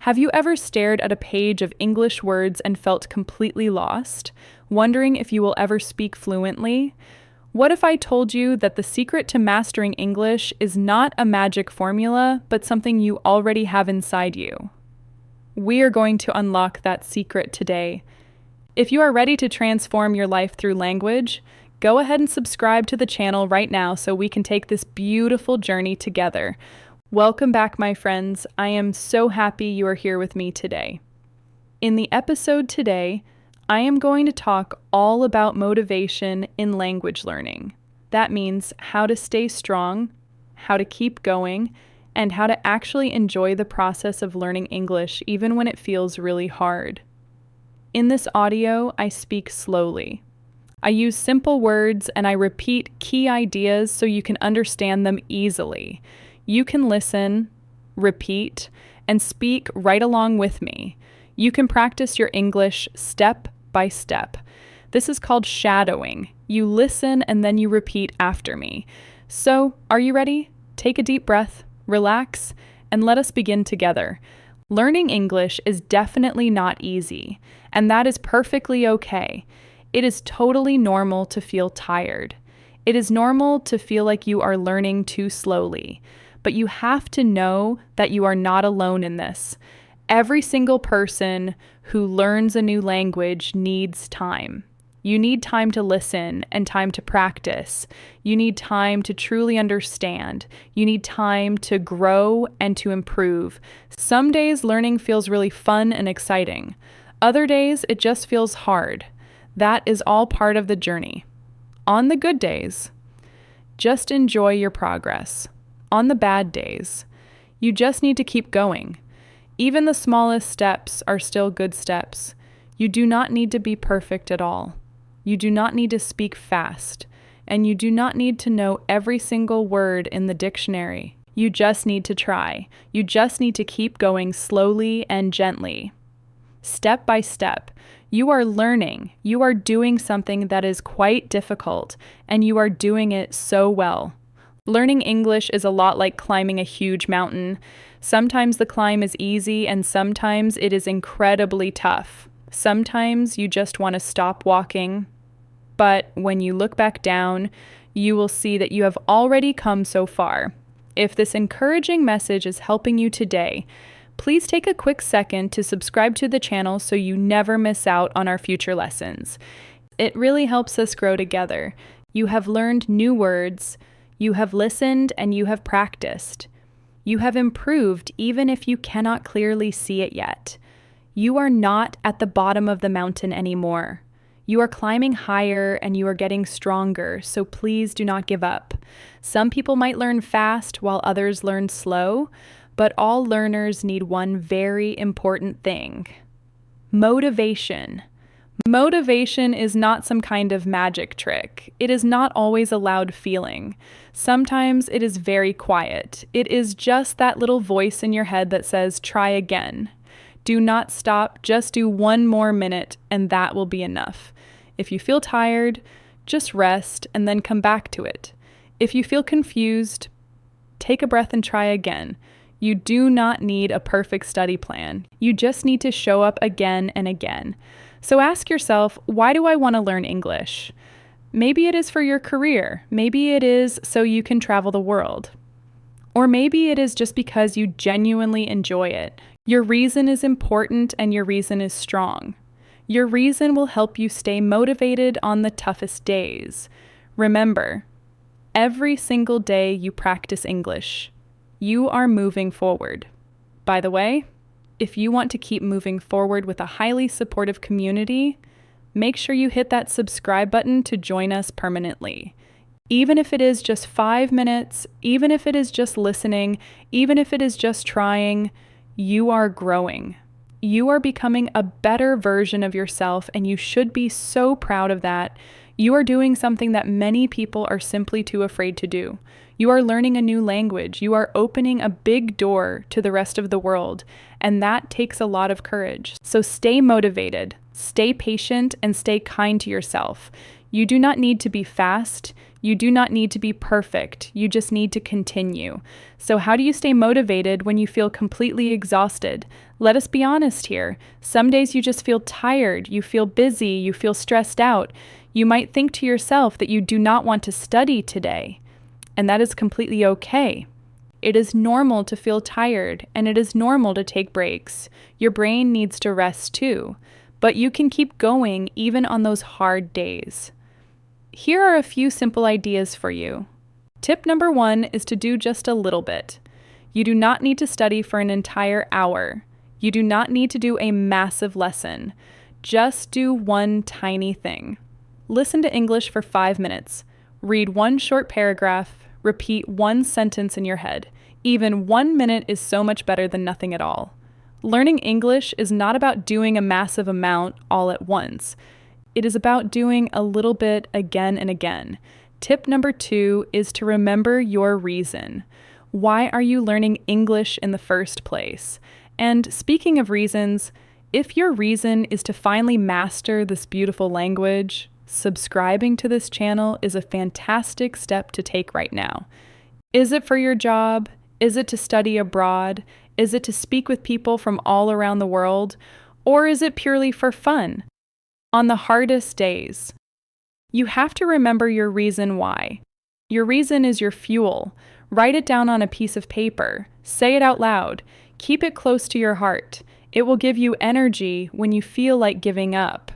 Have you ever stared at a page of English words and felt completely lost, wondering if you will ever speak fluently? What if I told you that the secret to mastering English is not a magic formula, but something you already have inside you? We are going to unlock that secret today. If you are ready to transform your life through language, go ahead and subscribe to the channel right now so we can take this beautiful journey together. Welcome back, my friends. I am so happy you are here with me today. In the episode today, I am going to talk all about motivation in language learning. That means how to stay strong, how to keep going, and how to actually enjoy the process of learning English even when it feels really hard. In this audio, I speak slowly. I use simple words and I repeat key ideas so you can understand them easily. You can listen, repeat, and speak right along with me. You can practice your English step by step. This is called shadowing. You listen and then you repeat after me. So, are you ready? Take a deep breath, relax, and let us begin together. Learning English is definitely not easy, and that is perfectly okay. It is totally normal to feel tired. It is normal to feel like you are learning too slowly. But you have to know that you are not alone in this. Every single person who learns a new language needs time. You need time to listen and time to practice. You need time to truly understand. You need time to grow and to improve. Some days learning feels really fun and exciting. Other days it just feels hard. That is all part of the journey. On the good days, just enjoy your progress. On the bad days, you just need to keep going. Even the smallest steps are still good steps. You do not need to be perfect at all. You do not need to speak fast, and you do not need to know every single word in the dictionary. You just need to try. You just need to keep going slowly and gently. Step by step, you are learning. You are doing something that is quite difficult, and you are doing it so well. Learning English is a lot like climbing a huge mountain. Sometimes the climb is easy and sometimes it is incredibly tough. Sometimes you just want to stop walking. But when you look back down, you will see that you have already come so far. If this encouraging message is helping you today, please take a quick second to subscribe to the channel so you never miss out on our future lessons. It really helps us grow together. You have learned new words. You have listened and you have practiced. You have improved even if you cannot clearly see it yet. You are not at the bottom of the mountain anymore. You are climbing higher and you are getting stronger, so please do not give up. Some people might learn fast while others learn slow, but all learners need one very important thing: motivation. Motivation is not some kind of magic trick. It is not always a loud feeling. Sometimes it is very quiet. It is just that little voice in your head that says, try again. Do not stop, just do one more minute, and that will be enough. If you feel tired, just rest and then come back to it. If you feel confused, take a breath and try again. You do not need a perfect study plan. You just need to show up again and again. So ask yourself, why do I want to learn English? Maybe it is for your career. Maybe it is so you can travel the world. Or maybe it is just because you genuinely enjoy it. Your reason is important and your reason is strong. Your reason will help you stay motivated on the toughest days. Remember, every single day you practice English, you are moving forward. By the way, if you want to keep moving forward with a highly supportive community, make sure you hit that subscribe button to join us permanently. Even if it is just 5 minutes, even if it is just listening, even if it is just trying, you are growing. You are becoming a better version of yourself, and you should be so proud of that. You are doing something that many people are simply too afraid to do. You are learning a new language. You are opening a big door to the rest of the world, and that takes a lot of courage. So stay motivated, stay patient, and stay kind to yourself. You do not need to be fast. You do not need to be perfect. You just need to continue. So how do you stay motivated when you feel completely exhausted? Let us be honest here. Some days you just feel tired, you feel busy, you feel stressed out. You might think to yourself that you do not want to study today, and that is completely okay. It is normal to feel tired, and it is normal to take breaks. Your brain needs to rest too, but you can keep going even on those hard days. Here are a few simple ideas for you. Tip number 1 is to do just a little bit. You do not need to study for an entire hour. You do not need to do a massive lesson. Just do one tiny thing. Listen to English for 5 minutes. Read one short paragraph. Repeat one sentence in your head. Even 1 minute is so much better than nothing at all. Learning English is not about doing a massive amount all at once. It is about doing a little bit again and again. Tip number 2 is to remember your reason. Why are you learning English in the first place? And speaking of reasons, if your reason is to finally master this beautiful language, subscribing to this channel is a fantastic step to take right now. Is it for your job? Is it to study abroad? Is it to speak with people from all around the world? Or is it purely for fun? On the hardest days, you have to remember your reason why. Your reason is your fuel. Write it down on a piece of paper. Say it out loud. Keep it close to your heart. It will give you energy when you feel like giving up.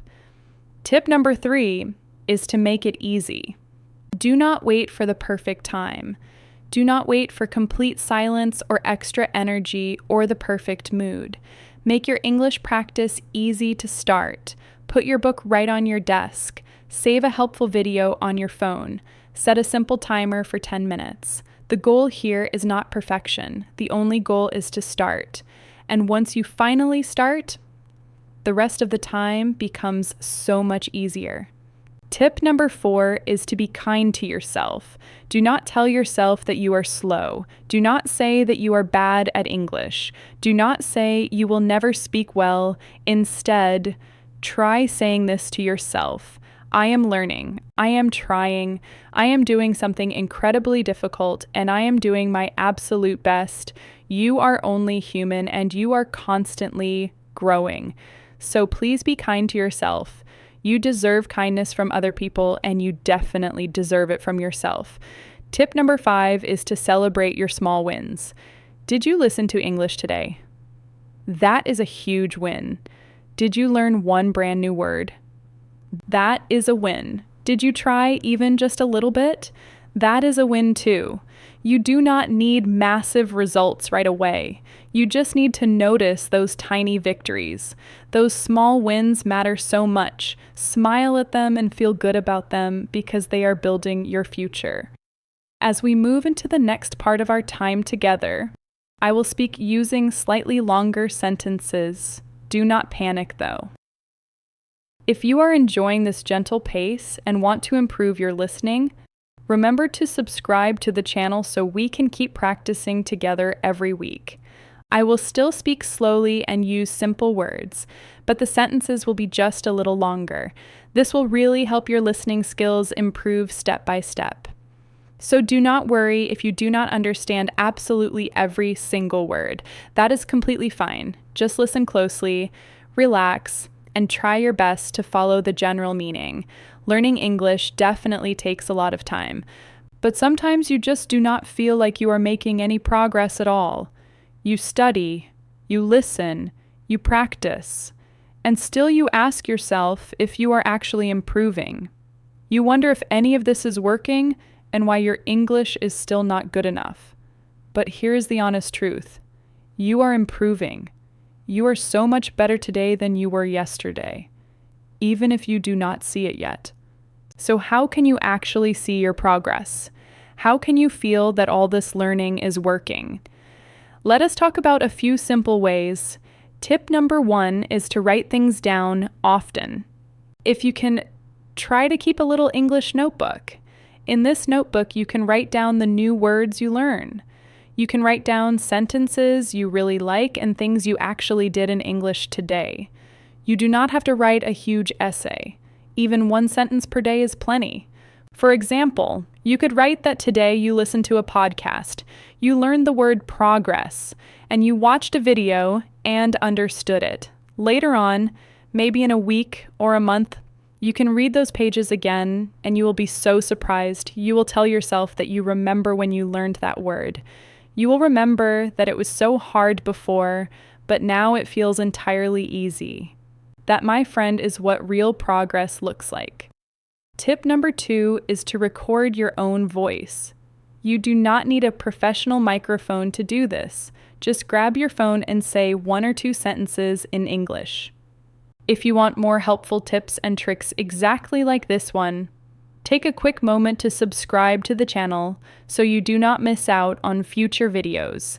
Tip number 3 is to make it easy. Do not wait for the perfect time. Do not wait for complete silence or extra energy or the perfect mood. Make your English practice easy to start. Put your book right on your desk. Save a helpful video on your phone. Set a simple timer for 10 minutes. The goal here is not perfection. The only goal is to start. And once you finally start, the rest of the time becomes so much easier. Tip number 4 is to be kind to yourself. Do not tell yourself that you are slow. Do not say that you are bad at English. Do not say you will never speak well. Instead, try saying this to yourself. I am learning. I am trying. I am doing something incredibly difficult, and I am doing my absolute best. You are only human, and you are constantly growing. So please be kind to yourself. You deserve kindness from other people, and you definitely deserve it from yourself. Tip number 5 is to celebrate your small wins. Did you listen to English today? That is a huge win. Did you learn one brand new word? That is a win. Did you try even just a little bit? That is a win too. You do not need massive results right away. You just need to notice those tiny victories. Those small wins matter so much. Smile at them and feel good about them because they are building your future. As we move into the next part of our time together, I will speak using slightly longer sentences. Do not panic though. If you are enjoying this gentle pace and want to improve your listening, remember to subscribe to the channel so we can keep practicing together every week. I will still speak slowly and use simple words, but the sentences will be just a little longer. This will really help your listening skills improve step by step. So do not worry if you do not understand absolutely every single word. That is completely fine. Just listen closely, relax, and try your best to follow the general meaning. Learning English definitely takes a lot of time, but sometimes you just do not feel like you are making any progress at all. You study, you listen, you practice, and still you ask yourself if you are actually improving. You wonder if any of this is working and why your English is still not good enough. But here is the honest truth. You are improving. You are so much better today than you were yesterday, even if you do not see it yet. So how can you actually see your progress? How can you feel that all this learning is working? Let us talk about a few simple ways. Tip number 1 is to write things down often. If you can, try to keep a little English notebook. In this notebook, you can write down the new words you learn. You can write down sentences you really like and things you actually did in English today. You do not have to write a huge essay. Even one sentence per day is plenty. For example, you could write that today you listened to a podcast. You learned the word progress, and you watched a video and understood it. Later on, maybe in a week or a month, you can read those pages again and you will be so surprised. You will tell yourself that you remember when you learned that word. You will remember that it was so hard before, but now it feels entirely easy. That, my friend, is what real progress looks like. Tip number 2 is to record your own voice. You do not need a professional microphone to do this. Just grab your phone and say 1 or 2 sentences in English. If you want more helpful tips and tricks exactly like this one, take a quick moment to subscribe to the channel so you do not miss out on future videos.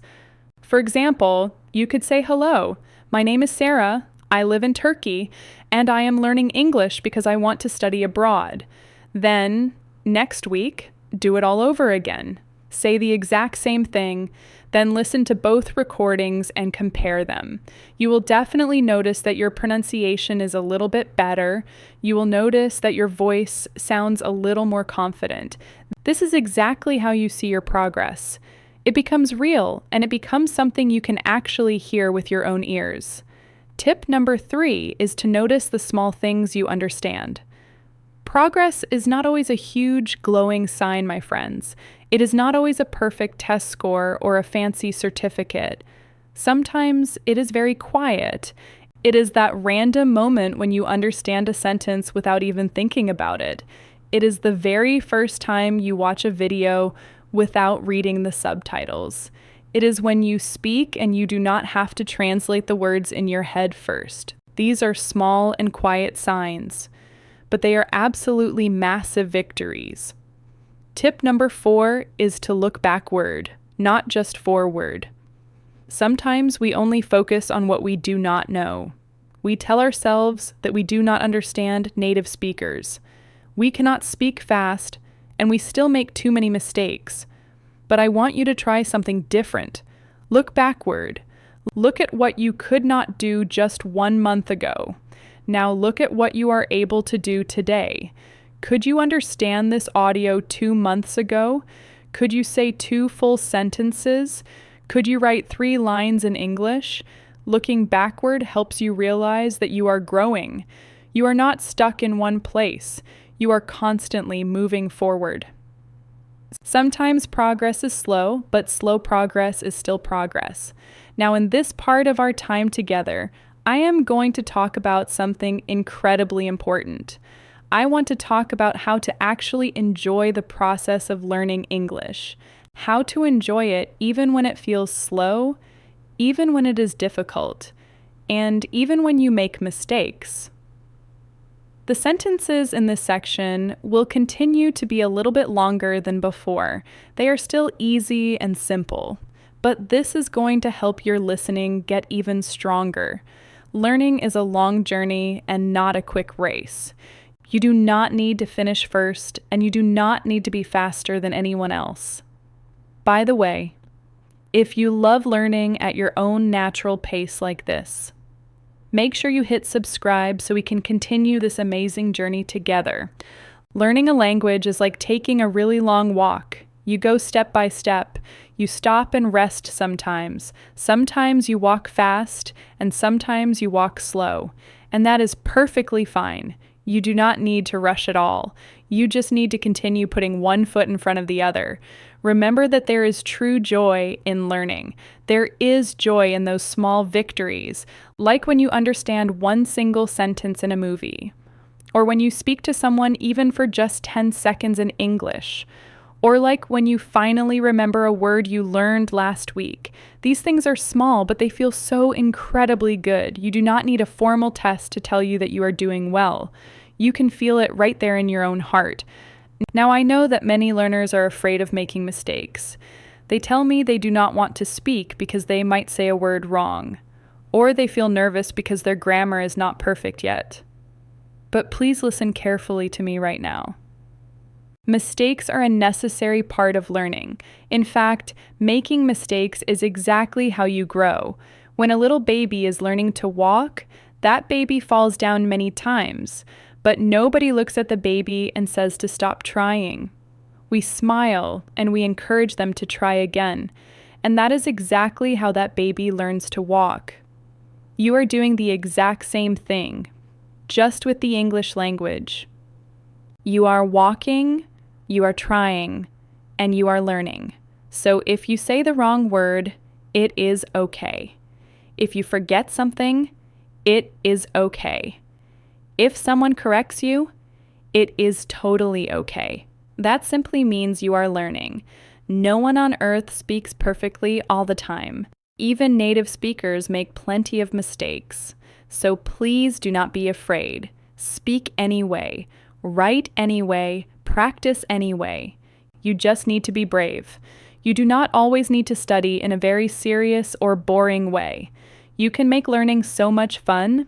For example, you could say, "Hello, my name is Sarah, I live in Turkey, and I am learning English because I want to study abroad." Then, next week, do it all over again. Say the exact same thing, then listen to both recordings and compare them. You will definitely notice that your pronunciation is a little bit better. You will notice that your voice sounds a little more confident. This is exactly how you see your progress. It becomes real, and it becomes something you can actually hear with your own ears. Tip number 3 is to notice the small things you understand. Progress is not always a huge, glowing sign, my friends. It is not always a perfect test score or a fancy certificate. Sometimes it is very quiet. It is that random moment when you understand a sentence without even thinking about it. It is the very first time you watch a video without reading the subtitles. It is when you speak and you do not have to translate the words in your head first. These are small and quiet signs, but they are absolutely massive victories. Tip number 4 is to look backward, not just forward. Sometimes we only focus on what we do not know. We tell ourselves that we do not understand native speakers. We cannot speak fast, and we still make too many mistakes. But I want you to try something different. Look backward. Look at what you could not do just 1 month ago. Now look at what you are able to do today. Could you understand this audio 2 months ago? Could you say 2 full sentences? Could you write 3 lines in English? Looking backward helps you realize that you are growing. You are not stuck in one place. You are constantly moving forward. Sometimes progress is slow, but slow progress is still progress. Now, in this part of our time together, I am going to talk about something incredibly important. I want to talk about how to actually enjoy the process of learning English, how to enjoy it even when it feels slow, even when it is difficult, and even when you make mistakes. The sentences in this section will continue to be a little bit longer than before. They are still easy and simple, but this is going to help your listening get even stronger. Learning is a long journey and not a quick race. You do not need to finish first, and you do not need to be faster than anyone else. By the way, if you love learning at your own natural pace like this, make sure you hit subscribe so we can continue this amazing journey together. Learning a language is like taking a really long walk. You go step by step. You stop and rest sometimes. Sometimes you walk fast, and sometimes you walk slow. And that is perfectly fine. You do not need to rush at all. You just need to continue putting one foot in front of the other. Remember that there is true joy in learning. There is joy in those small victories, like when you understand one single sentence in a movie, or when you speak to someone even for just 10 seconds in English, or like when you finally remember a word you learned last week. These things are small, but they feel so incredibly good. You do not need a formal test to tell you that you are doing well. You can feel it right there in your own heart. Now, I know that many learners are afraid of making mistakes. They tell me they do not want to speak because they might say a word wrong, or they feel nervous because their grammar is not perfect yet. But please listen carefully to me right now. Mistakes are a necessary part of learning. In fact, making mistakes is exactly how you grow. When a little baby is learning to walk, that baby falls down many times, but nobody looks at the baby and says to stop trying. We smile and we encourage them to try again. And that is exactly how that baby learns to walk. You are doing the exact same thing, just with the English language. You are walking, you are trying, and you are learning. So if you say the wrong word, it is okay. If you forget something, it is okay. If someone corrects you, it is totally okay. That simply means you are learning. No one on earth speaks perfectly all the time. Even native speakers make plenty of mistakes. So please do not be afraid. Speak anyway. Write anyway. Practice anyway. You just need to be brave. You do not always need to study in a very serious or boring way. You can make learning so much fun.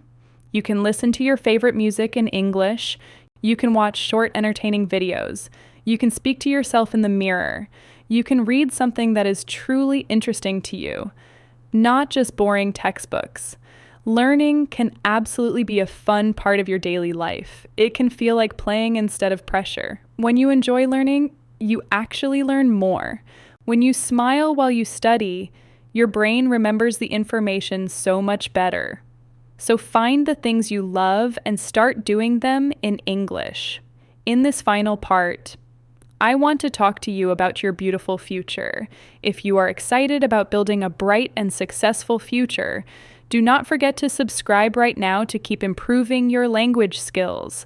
You can listen to your favorite music in English. You can watch short, entertaining videos. You can speak to yourself in the mirror. You can read something that is truly interesting to you, not just boring textbooks. Learning can absolutely be a fun part of your daily life. It can feel like playing instead of pressure. When you enjoy learning, you actually learn more. When you smile while you study, your brain remembers the information so much better. So find the things you love and start doing them in English. In this final part, I want to talk to you about your beautiful future. If you are excited about building a bright and successful future, do not forget to subscribe right now to keep improving your language skills.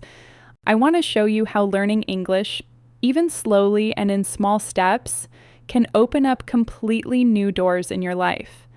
I want to show you how learning English, even slowly and in small steps, can open up completely new doors in your life.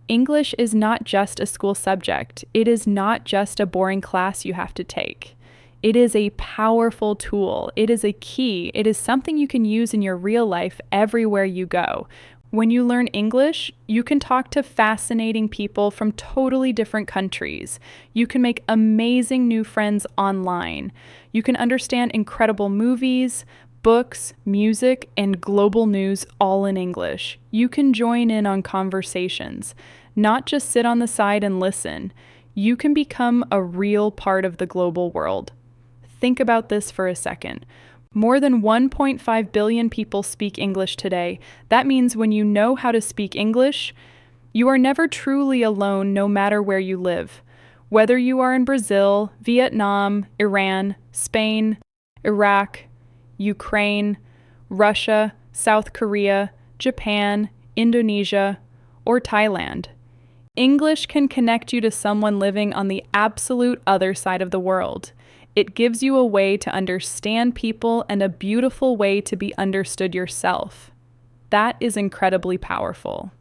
English is not just a school subject. It is not just a boring class you have to take. It is a powerful tool. It is a key. It is something you can use in your real life everywhere you go. When you learn English, you can talk to fascinating people from totally different countries. You can make amazing new friends online. You can understand incredible movies, books, music, and global news all in English. You can join in on conversations, not just sit on the side and listen. You can become a real part of the global world. Think about this for a second. More than 1.5 billion people speak English today. That means when you know how to speak English, you are never truly alone no matter where you live. Whether you are in Brazil, Vietnam, Iran, Spain, Iraq, Ukraine, Russia, South Korea, Japan, Indonesia, or Thailand. English can connect you to someone living on the absolute other side of the world. It gives you a way to understand people and a beautiful way to be understood yourself. That is incredibly powerful.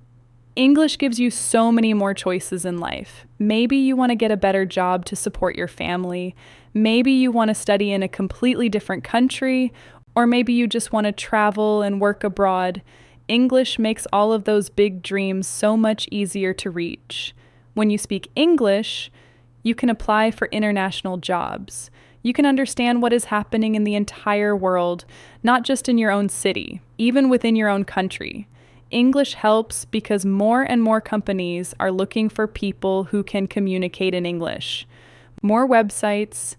English gives you so many more choices in life. Maybe you want to get a better job to support your family. Maybe you want to study in a completely different country, or maybe you just want to travel and work abroad. English makes all of those big dreams so much easier to reach. When you speak English, you can apply for international jobs. You can understand what is happening in the entire world, not just in your own city, even within your own country. English helps because more and more companies are looking for people who can communicate in English. More websites,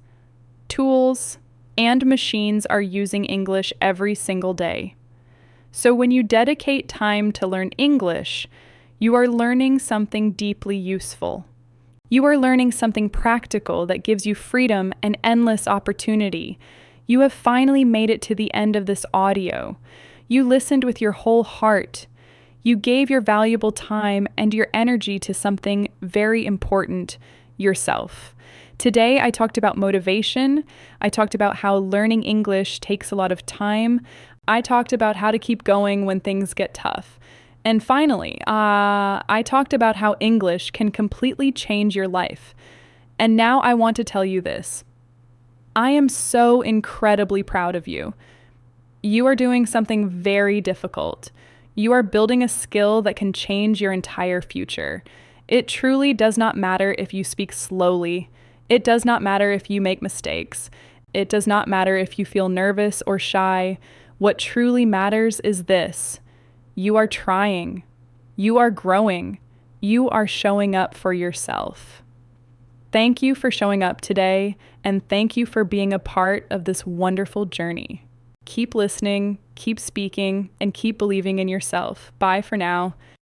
tools, and machines are using English every single day. So when you dedicate time to learn English, you are learning something deeply useful. You are learning something practical that gives you freedom and endless opportunity. You have finally made it to the end of this audio. You listened with your whole heart. You gave your valuable time and your energy to something very important, yourself. Today, I talked about motivation. I talked about how learning English takes a lot of time. I talked about how to keep going when things get tough. And finally, I talked about how English can completely change your life. And now I want to tell you this. I am so incredibly proud of you. You are doing something very difficult. You are building a skill that can change your entire future. It truly does not matter if you speak slowly. It does not matter if you make mistakes. It does not matter if you feel nervous or shy. What truly matters is this. You are trying. You are growing. You are showing up for yourself. Thank you for showing up today, and thank you for being a part of this wonderful journey. Keep listening, keep speaking, and keep believing in yourself. Bye for now.